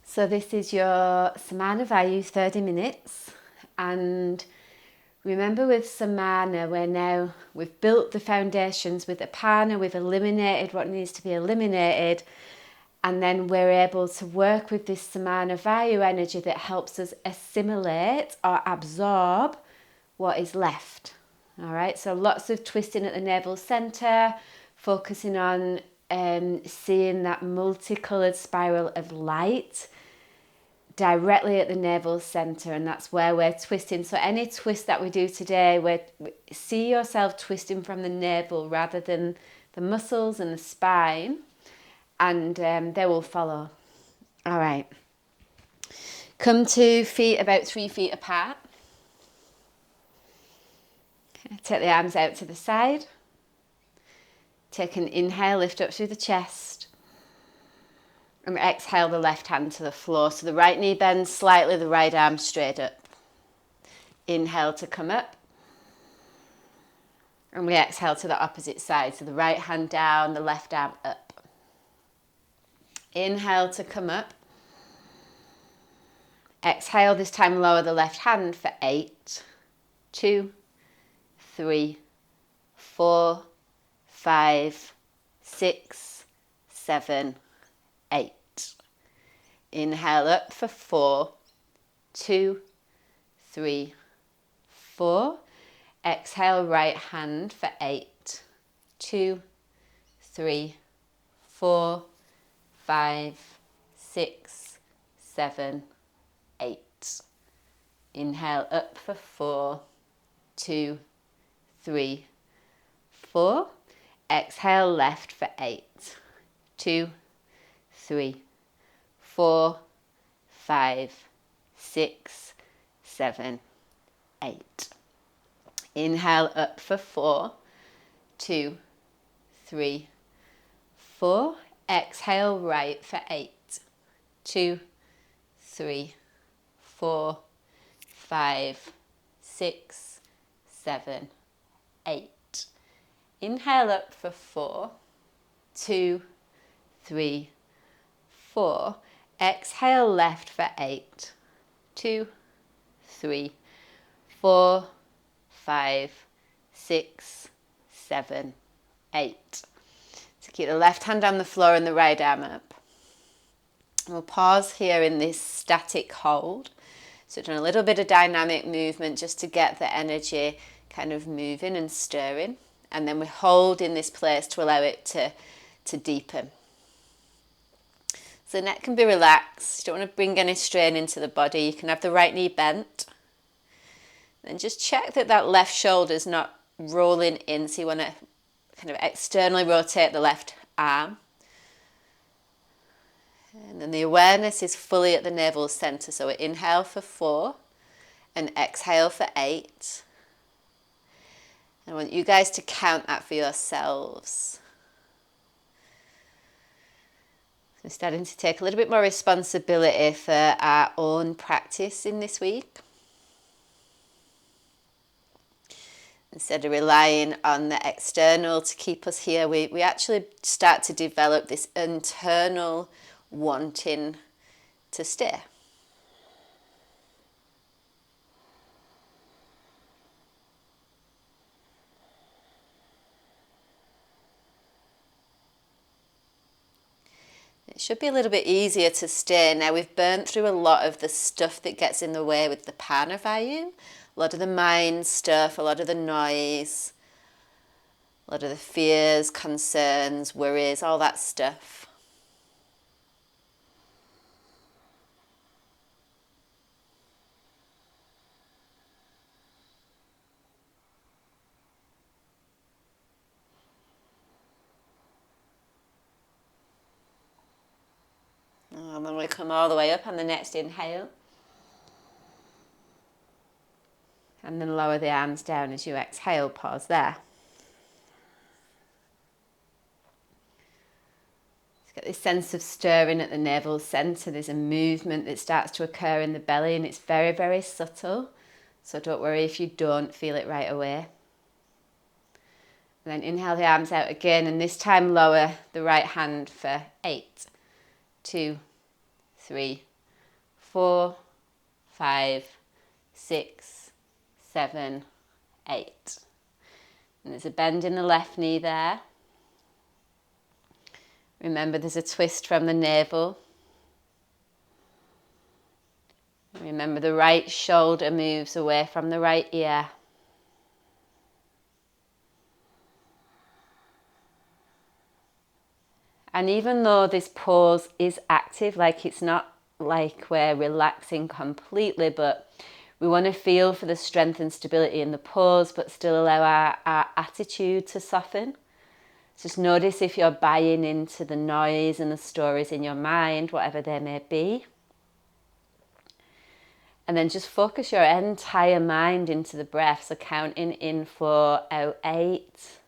So this is your Samana Vayu 30 minutes, and remember with Samana we've built the foundations with Apana, we've eliminated what needs to be eliminated, and then we're able to work with this Samana Vayu energy that helps us assimilate or absorb what is left. All right, so lots of twisting at the navel center, focusing on seeing that multicoloured spiral of light directly at the navel center, and that's where we're twisting. So any twist that we do today, see yourself twisting from the navel rather than the muscles and the spine, and they will follow. All right. Come to feet about 3 feet apart. Take the arms out to the side. Take an inhale, lift up through the chest. And exhale the left hand to the floor. So the right knee bends slightly, the right arm straight up. Inhale to come up. And we exhale to the opposite side. So the right hand down, the left arm up. Inhale to come up. Exhale, this time lower the left hand for 8, 2, 3, 4, 5, 6, 7, 8. Inhale up for 4, 2, 3, 4. Exhale, right hand for 8, 2, 3, 4, 5, 6, 7, 8. Inhale up for 4, 2, 3, 4. Exhale left for 8, 2, 3, 4, 5, 6, 7, 8. Inhale up for 4, 2, 3, 4. Exhale right for 8, 2, 3, 4, 5, 6, 7, 8. Inhale up for 4, 2, 3, 4. Exhale left for 8, 2, 3, 4, 5, 6, 7, 8. So keep the left hand on the floor and the right arm up. We'll pause here in this static hold. So doing a little bit of dynamic movement just to get the energy kind of moving and stirring. And then we hold in this place to allow it to deepen. So the neck can be relaxed. You don't want to bring any strain into the body. You can have the right knee bent. Then just check that that left shoulder is not rolling in. So you want to kind of externally rotate the left arm. And then the awareness is fully at the navel center. So we inhale for 4 and exhale for 8. I want you guys to count that for yourselves. We're starting to take a little bit more responsibility for our own practice in this week. Instead of relying on the external to keep us here, we actually start to develop this internal wanting to stay. It should be a little bit easier to stay. Now we've burnt through a lot of the stuff that gets in the way with the Apana Vayu. A lot of the mind stuff, a lot of the noise, a lot of the fears, concerns, worries, all that stuff. And then we come all the way up on the next inhale. And then lower the arms down as you exhale. Pause there. Get this sense of stirring at the navel center. There's a movement that starts to occur in the belly, and it's very, very subtle. So don't worry if you don't feel it right away. And then inhale the arms out again, and this time lower the right hand for 8, 2, 3, 4, 5, 6, 7, 8. And there's a bend in the left knee there. Remember, there's a twist from the navel. Remember, the right shoulder moves away from the right ear. And even though this pose is active, like it's not like we're relaxing completely, but we want to feel for the strength and stability in the pose, but still allow our attitude to soften. Just notice if you're buying into the noise and the stories in your mind, whatever they may be. And then just focus your entire mind into the breath. So counting in 4, out 8.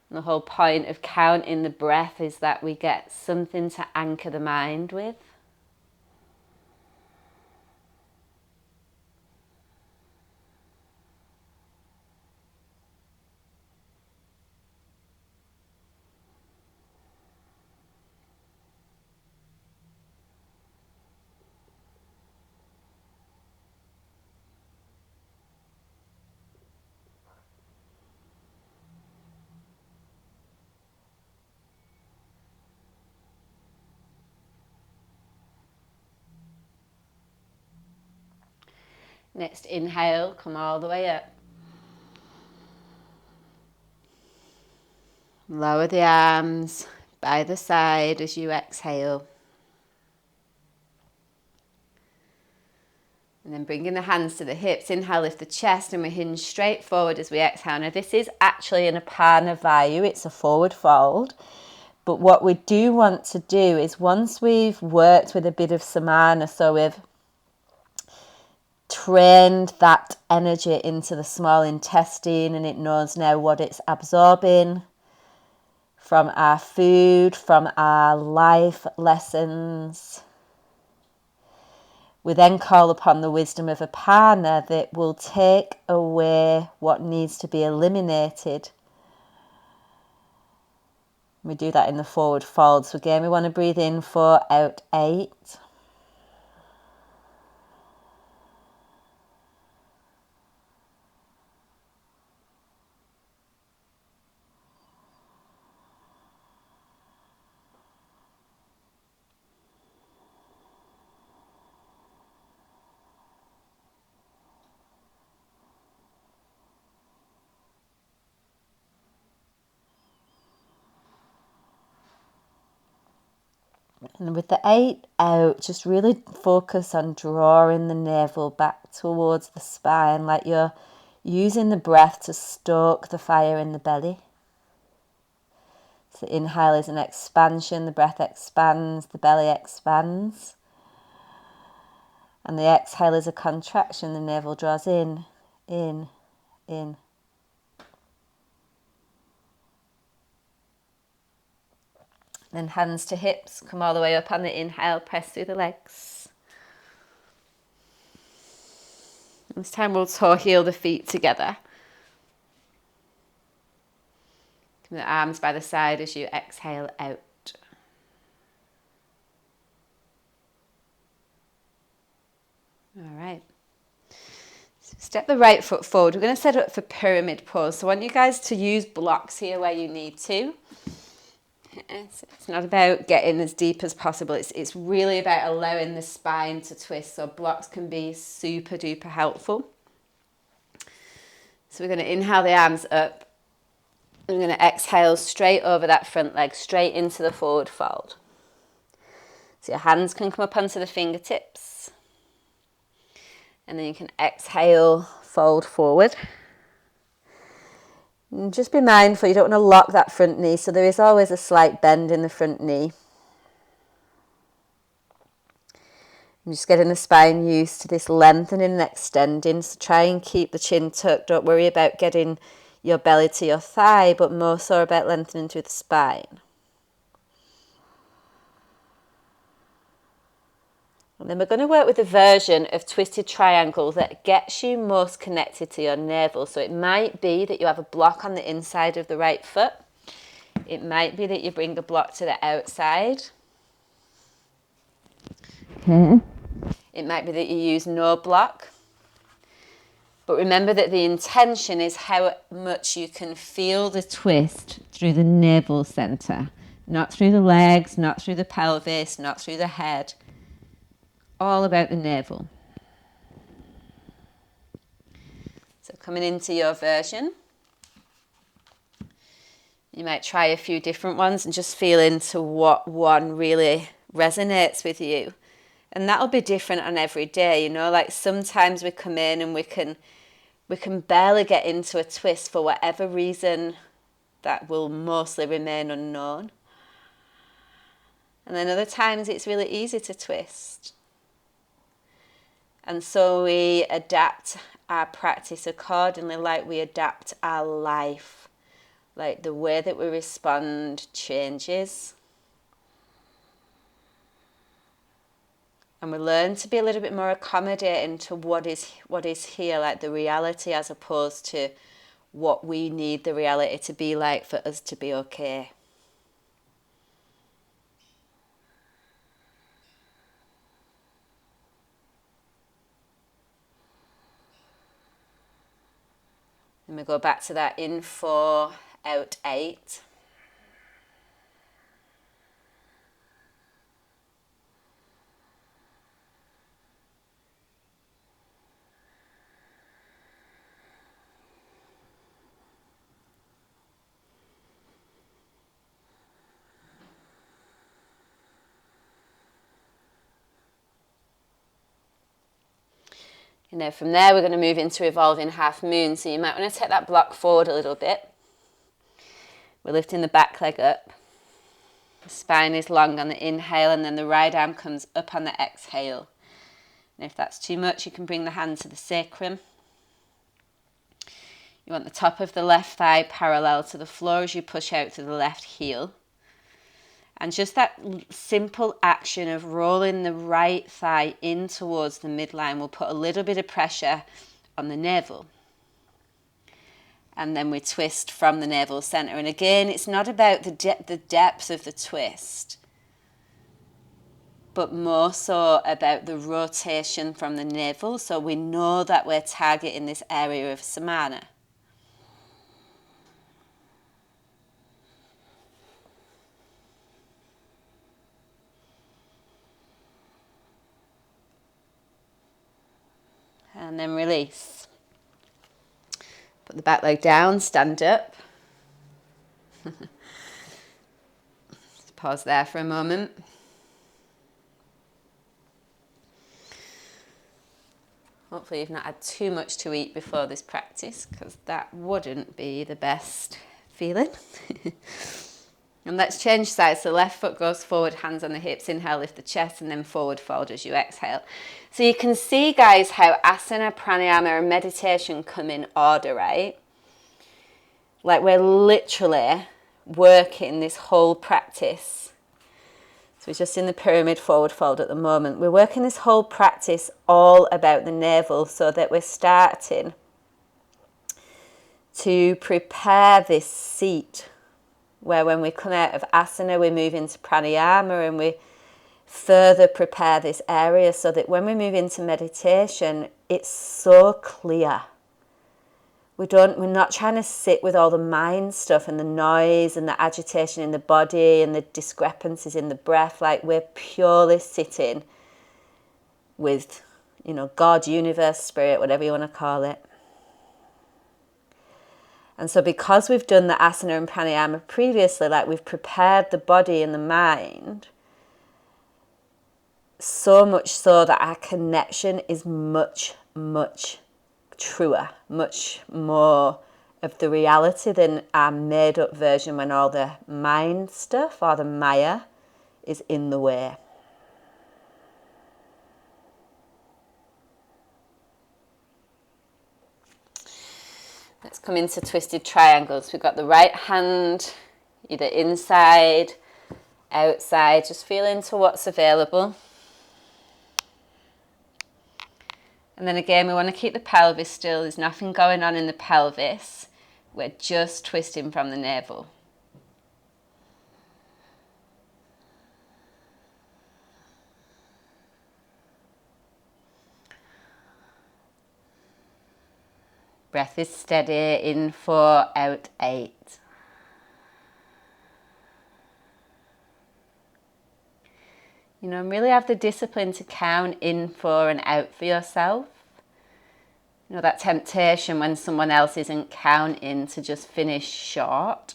And the whole point of counting the breath is that we get something to anchor the mind with. Next inhale, come all the way up. Lower the arms by the side as you exhale. And then bringing the hands to the hips. Inhale, lift the chest, and we hinge straight forward as we exhale. Now this is actually an Samana Vayu, it's a forward fold. But what we do want to do is once we've worked with a bit of Samana, so we've trained that energy into the small intestine and it knows now what it's absorbing from our food, from our life lessons. We then call upon the wisdom of Apana that will take away what needs to be eliminated. We do that in the forward fold. So again, we want to breathe in 4, out 8. And with the 8 out, just really focus on drawing the navel back towards the spine, like you're using the breath to stoke the fire in the belly. So inhale is an expansion, the breath expands, the belly expands. And the exhale is a contraction, the navel draws in, in, in. Then hands to hips, come all the way up on the inhale, press through the legs. This time we'll toe heel the feet together. Come the arms by the side as you exhale out. All right. So step the right foot forward. We're going to set up for pyramid pose. So I want you guys to use blocks here where you need to. It's not about getting as deep as possible. It's really about allowing the spine to twist. So blocks can be super duper helpful. So we're going to inhale the arms up. And we're going to exhale straight over that front leg, straight into the forward fold. So your hands can come up onto the fingertips. And then you can exhale, fold forward. And just be mindful, you don't want to lock that front knee, so there is always a slight bend in the front knee. I'm just getting the spine used to this lengthening and extending, so try and keep the chin tucked. Don't worry about getting your belly to your thigh, but more so about lengthening through the spine. And then we're going to work with a version of twisted triangle that gets you most connected to your navel. So it might be that you have a block on the inside of the right foot. It might be that you bring the block to the outside. okay. It might be that you use no block. But remember that the intention is how much you can feel the twist through the navel centre. Not through the legs, not through the pelvis, not through the head. All about the navel. So coming into your version, you might try a few different ones and just feel into what one really resonates with you. And that'll be different on every day, you know, like sometimes we come in and we can barely get into a twist for whatever reason that will mostly remain unknown. And then other times it's really easy to twist. And so we adapt our practice accordingly, like we adapt our life. Like the way that we respond changes. And we learn to be a little bit more accommodating to what is here, like the reality, as opposed to what we need the reality to be like for us to be okay. And we go back to that in 4, out 8. You know, from there we're going to move into evolving half moon. So you might want to take that block forward a little bit. We're lifting the back leg up. The spine is long on the inhale, and then the right arm comes up on the exhale. And if that's too much, you can bring the hand to the sacrum. You want the top of the left thigh parallel to the floor as you push out to the left heel. And just that simple action of rolling the right thigh in towards the midline will put a little bit of pressure on the navel. And then we twist from the navel centre. And again, it's not about the depth of the twist, but more so about the rotation from the navel. So we know that we're targeting this area of Samana. And then release. Put the back leg down, stand up. Just pause there for a moment. Hopefully you've not had too much to eat before this practice, because that wouldn't be the best feeling. And let's change sides. So left foot goes forward, hands on the hips, inhale, lift the chest, and then forward fold as you exhale. So you can see, guys, how asana, pranayama, and meditation come in order, right? Like we're literally working this whole practice. So we're just in the pyramid forward fold at the moment. We're working this whole practice all about the navel, so that we're starting to prepare this seat where when we come out of asana, we move into pranayama and we further prepare this area so that when we move into meditation, it's so clear. We're not trying to sit with all the mind stuff and the noise and the agitation in the body and the discrepancies in the breath. Like we're purely sitting with, you know, God, universe, spirit, whatever you want to call it. And so because we've done the asana and pranayama previously, like we've prepared the body and the mind, so much so that our connection is much, much truer, much more of the reality than our made up version when all the mind stuff or the maya is in the way. Let's come into twisted triangles. We've got the right hand either inside, outside, just feel into what's available. And then again, we want to keep the pelvis still. There's nothing going on in the pelvis. We're just twisting from the navel. Breath is steady, in 4, out 8. You know, and really have the discipline to count in 4 and out for yourself. You know, that temptation when someone else isn't counting to just finish short.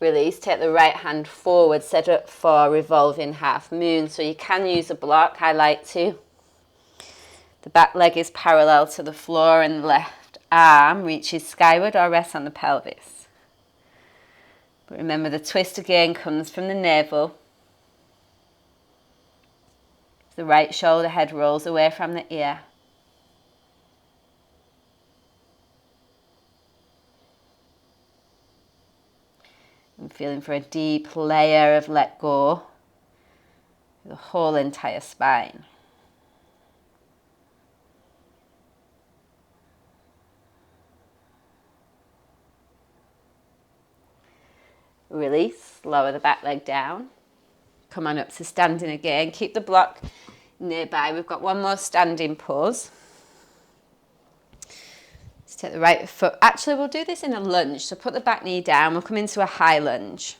Release, take the right hand forward, set up for revolving half moon. So you can use a block, I like to. The back leg is parallel to the floor and the left arm reaches skyward or rests on the pelvis. But remember, the twist again comes from the navel. The right shoulder head rolls away from the ear. I'm feeling for a deep layer of let go, the whole entire spine. Release, lower the back leg down. Come on up to standing again. Keep the block nearby. We've got one more standing pose. Let's take the right foot. Actually, we'll do this in a lunge. So put the back knee down. We'll come into a high lunge.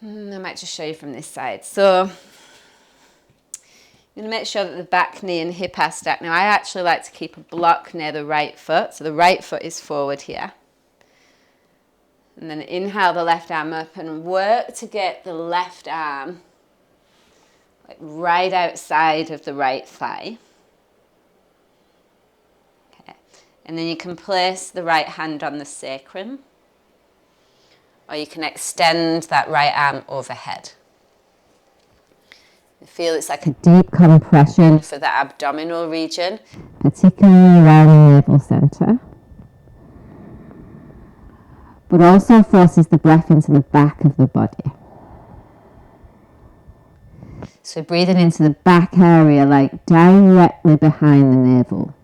I might just show you from this side. So you're going to make sure that the back knee and hip are stacked. Now, I actually like to keep a block near the right foot. So the right foot is forward here. And then inhale the left arm up and work to get the left arm like right outside of the right thigh. Okay. And then you can place the right hand on the sacrum, or you can extend that right arm overhead. You feel it's like a deep compression for the abdominal region, particularly around the navel center. But also forces the breath into the back of the body. So breathing into the back area, like directly behind the navel.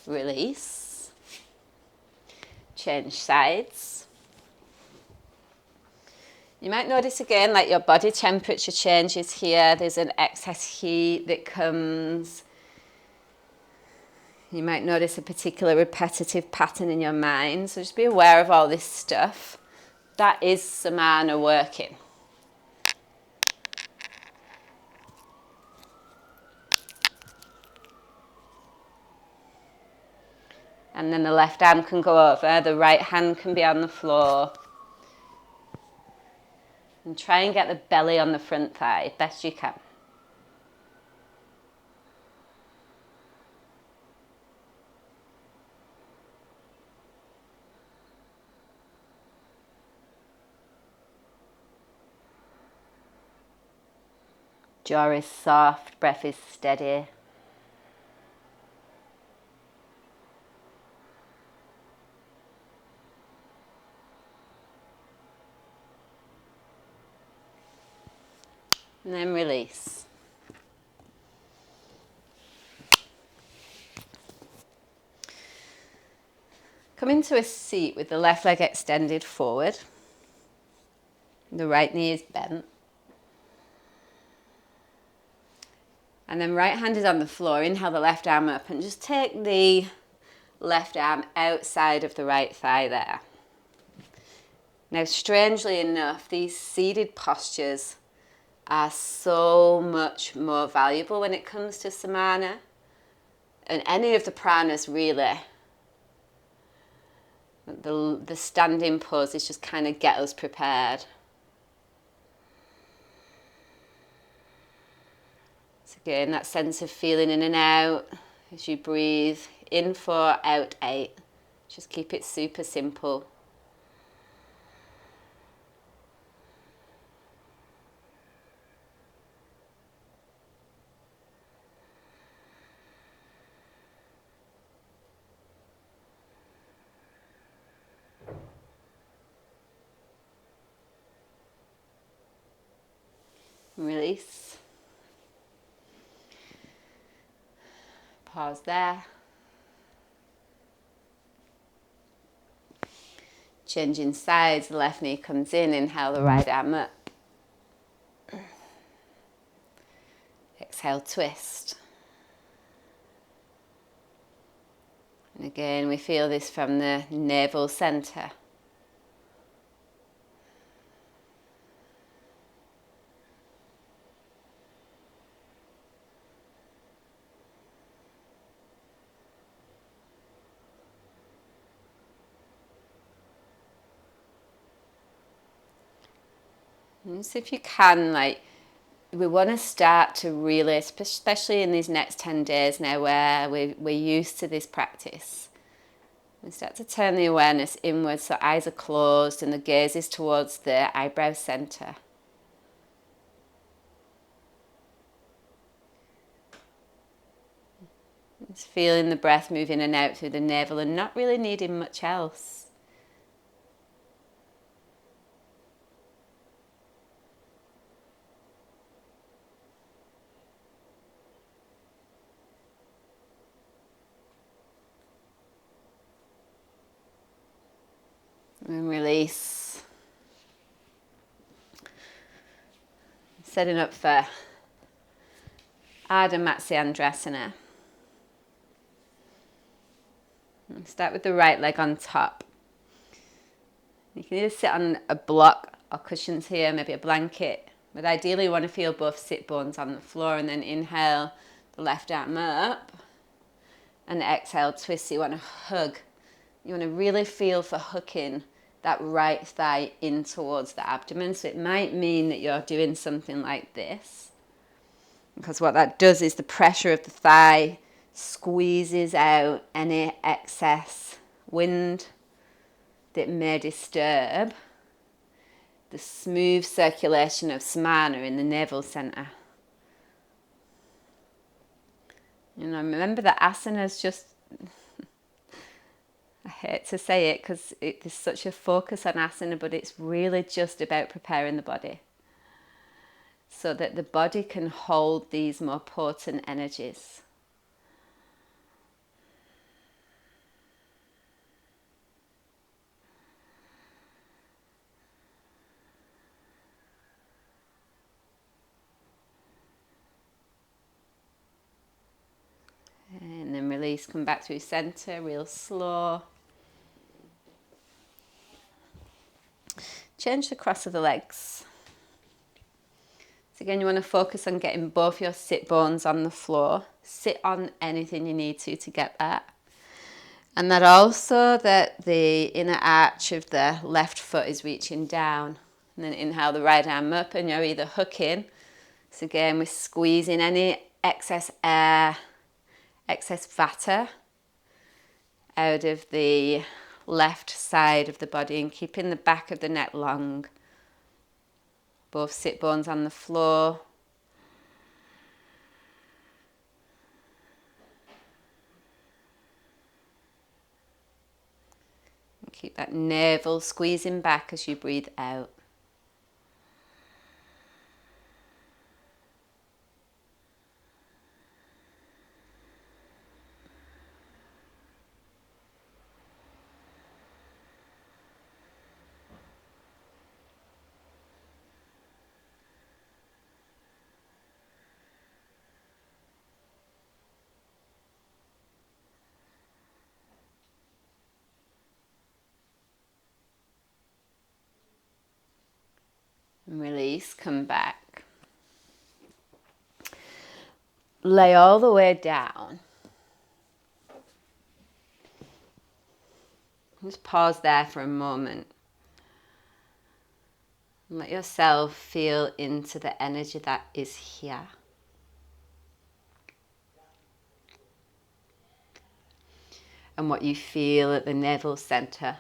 Release. Change sides. You might notice again like your body temperature changes here. There's an excess heat that comes. You might notice a particular repetitive pattern in your mind. So just be aware of all this stuff. That is Samana working. And then the left arm can go over, the right hand can be on the floor. And try and get the belly on the front thigh, best you can. Jaw is soft, breath is steady. And then release. Come into a seat with the left leg extended forward. The right knee is bent. And then right hand is on the floor. Inhale the left arm up and just take the left arm outside of the right thigh there. Now, strangely enough, these seated postures are so much more valuable when it comes to Samana and any of the pranas really. The standing pose is just kind of get us prepared. So again, that sense of feeling in and out as you breathe. In 4, out 8. Just keep it super simple. . Release. Pause there. Changing sides, the left knee comes in, inhale the right arm up. Exhale, twist. And again, we feel this from the navel center. And so if you can, we want to start to really, especially in these next 10 days now where we're used to this practice, we start to turn the awareness inwards, so eyes are closed and the gaze is towards the eyebrow center. Just feeling the breath move in and out through the navel and not really needing much else. And release. Setting up for Ardha Matsyendrasana. Start with the right leg on top. You can either sit on a block or cushions here, maybe a blanket, but ideally you want to feel both sit bones on the floor, and then inhale the left arm up and exhale, twist. So you want to hug. You want to really feel for hooking that right thigh in towards the abdomen. So it might mean that you're doing something like this, because what that does is the pressure of the thigh squeezes out any excess wind that may disturb the smooth circulation of Samana in the navel center. You know, remember that asana is just, I hate to say it because there's such a focus on asana, but it's really just about preparing the body so that the body can hold these more potent energies. And then release, come back through center, real slow. Change the cross of the legs. So again, you want to focus on getting both your sit bones on the floor. Sit on anything you need to get that. And that also that the inner arch of the left foot is reaching down. And then inhale the right arm up and you're either hooking. So again, we're squeezing any excess air, excess vata out of the left side of the body and keeping the back of the neck long. Both sit bones on the floor. And keep that navel squeezing back as you breathe out. And release, come back. Lay all the way down. Just pause there for a moment. And let yourself feel into the energy that is here. And what you feel at the navel center.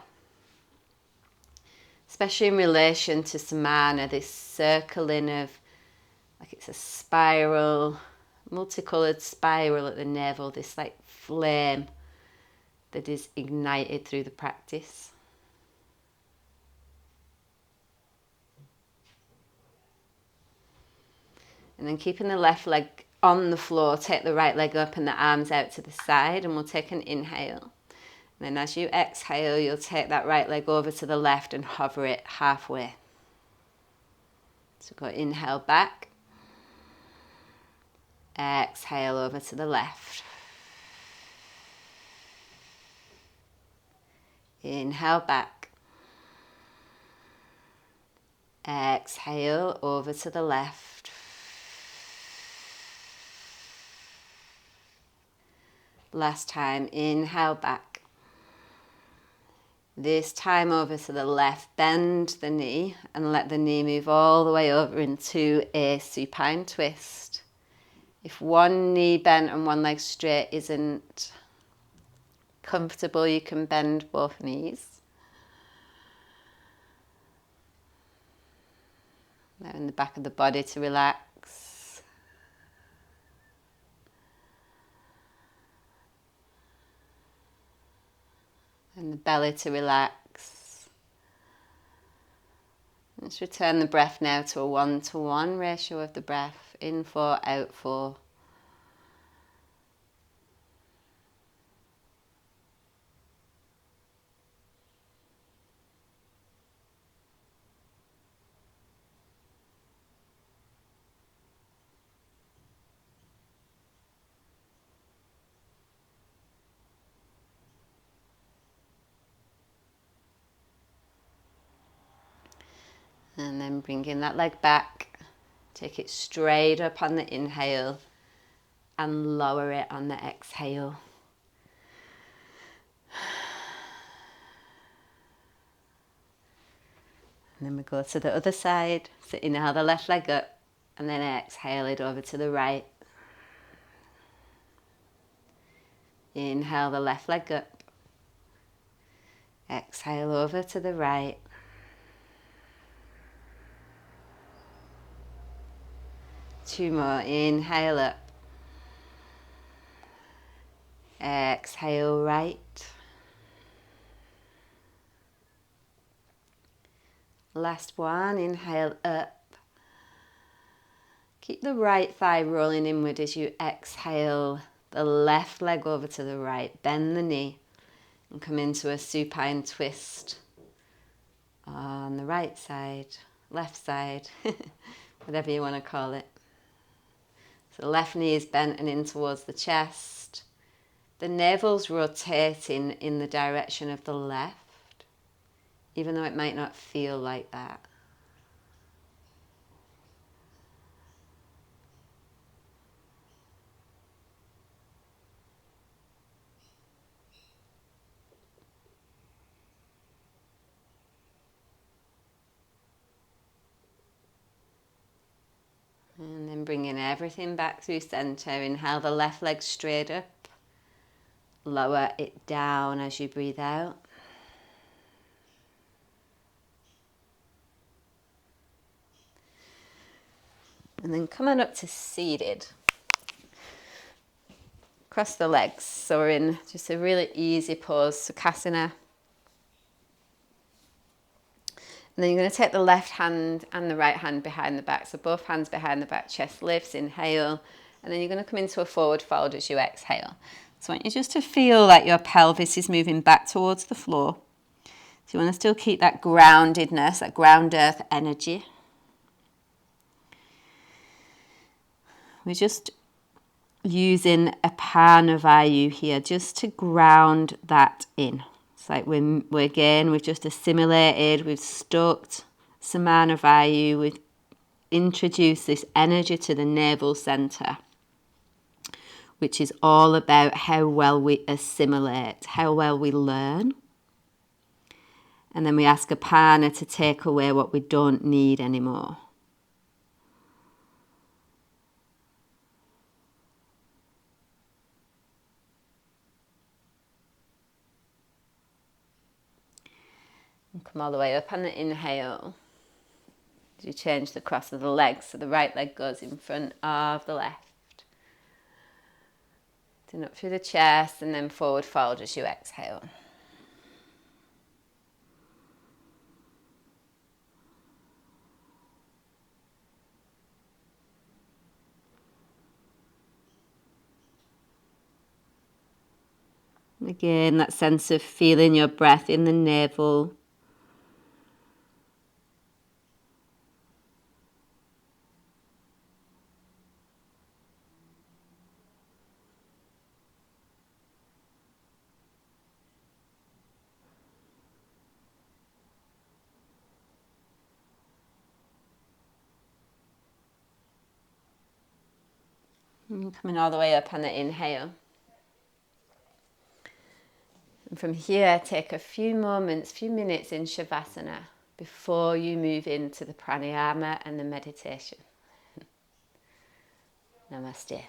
Especially in relation to Samana, this circling of, like it's a spiral, multicolored spiral at the navel, this like flame that is ignited through the practice. And then keeping the left leg on the floor, take the right leg up and the arms out to the side, and we'll take an inhale. And then as you exhale, you'll take that right leg over to the left and hover it halfway. So go inhale back, exhale over to the left. Inhale back, exhale over to the left. Last time, inhale back. This time over to the left, bend the knee and let the knee move all the way over into a supine twist. If one knee bent and one leg straight isn't comfortable, you can bend both knees. Allowing the back of the body to relax. And the belly to relax. Let's return the breath now to a 1-to-1 ratio of the breath. In 4, out 4. And then bringing that leg back, take it straight up on the inhale and lower it on the exhale. And then we go to the other side, so inhale the left leg up and then exhale it over to the right. Inhale the left leg up, exhale over to the right. Two more, inhale up, exhale right. Last one, inhale up. Keep the right thigh rolling inward as you exhale the left leg over to the right. Bend the knee and come into a supine twist on the right side, left side, whatever you want to call it. So the left knee is bent and in towards the chest. The navel's rotating in the direction of the left, even though it might not feel like that. And then bringing everything back through center. Inhale the left leg straight up. Lower it down as you breathe out. And then come on up to seated. Cross the legs. So we're in just a really easy pose, Sukhasana. And then you're going to take the left hand and the right hand behind the back. So both hands behind the back, chest lifts, inhale. And then you're going to come into a forward fold as you exhale. So I want you just to feel like your pelvis is moving back towards the floor. So you want to still keep that groundedness, that ground earth energy. We're just using Samana Vayu here just to ground that in. It's like we've just assimilated, we've stoked Samana Vayu, we've introduced this energy to the navel center, which is all about how well we assimilate, how well we learn. And then we ask Apana to take away what we don't need anymore. And come all the way up on the inhale. You change the cross of the legs, so the right leg goes in front of the left. Then up through the chest and then forward fold as you exhale. Again, that sense of feeling your breath in the navel. And coming all the way up on the inhale. And from here, take a few minutes in Shavasana before you move into the pranayama and the meditation. Namaste.